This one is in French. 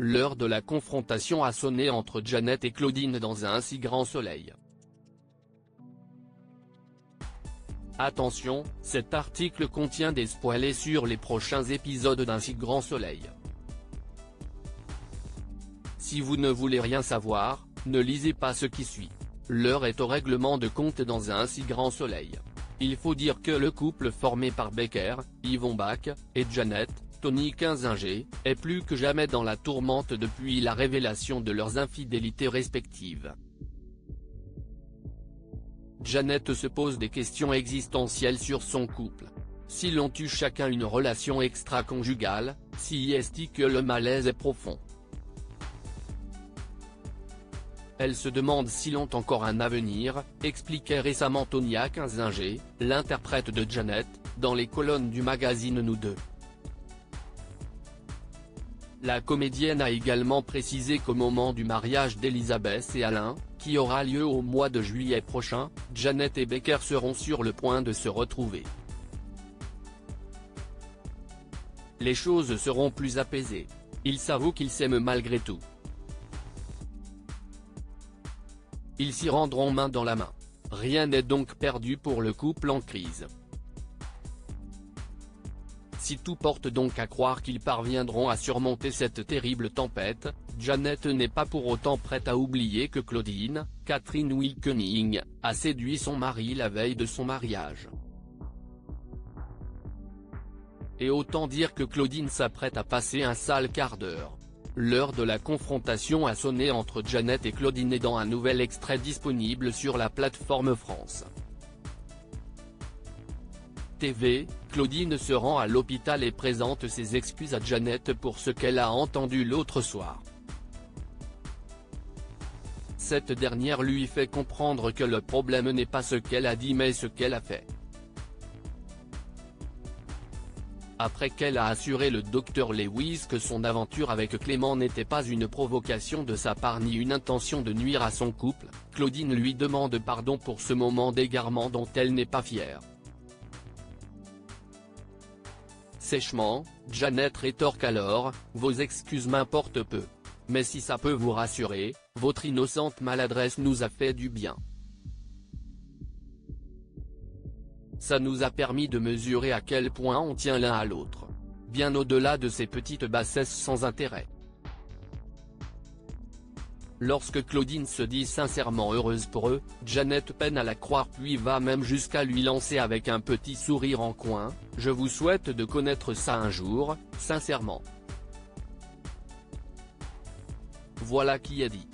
L'heure de la confrontation a sonné entre Jeannette et Claudine dans un si grand soleil. Attention, cet article contient des spoilers sur les prochains épisodes d'Un si grand soleil. Si vous ne voulez rien savoir, ne lisez pas ce qui suit. L'heure est au règlement de compte dans Un si grand soleil. Il faut dire que le couple formé par Becker, Yvon Bach, et Jeannette, Tony Kinzinger, est plus que jamais dans la tourmente depuis la révélation de leurs infidélités respectives. Jeannette se pose des questions existentielles sur son couple. S'ils ont eu chacun une relation extra-conjugale, si est-il que le malaise est profond. Elle se demande s'ils ont encore un avenir, expliquait récemment Tonya Kinzinger, l'interprète de Jeannette, dans les colonnes du magazine Nous Deux. La comédienne a également précisé qu'au moment du mariage d'Elisabeth et Alain, qui aura lieu au mois de juillet prochain, Jeannette et Becker seront sur le point de se retrouver. Les choses seront plus apaisées. Ils s'avouent qu'ils s'aiment malgré tout. Ils s'y rendront main dans la main. Rien n'est donc perdu pour le couple en crise. Si tout porte donc à croire qu'ils parviendront à surmonter cette terrible tempête, Jeannette n'est pas pour autant prête à oublier que Claudine, Catherine Wilkening, a séduit son mari la veille de son mariage. Et autant dire que Claudine s'apprête à passer un sale quart d'heure. L'heure de la confrontation a sonné entre Jeannette et Claudine et dans un nouvel extrait disponible sur la plateforme France TV, Claudine se rend à l'hôpital et présente ses excuses à Jeannette pour ce qu'elle a entendu l'autre soir. Cette dernière lui fait comprendre que le problème n'est pas ce qu'elle a dit mais ce qu'elle a fait. Après qu'elle a assuré le docteur Lewis que son aventure avec Clément n'était pas une provocation de sa part ni une intention de nuire à son couple, Claudine lui demande pardon pour ce moment d'égarement dont elle n'est pas fière. Sèchement, Jeannette rétorque alors, « Vos excuses m'importent peu. Mais si ça peut vous rassurer, votre innocente maladresse nous a fait du bien. Ça nous a permis de mesurer à quel point on tient l'un à l'autre. Bien au-delà de ces petites bassesses sans intérêt. » Lorsque Claudine se dit sincèrement heureuse pour eux, Jeannette peine à la croire puis va même jusqu'à lui lancer avec un petit sourire en coin, « Je vous souhaite de connaître ça un jour, sincèrement. » Voilà qui est dit.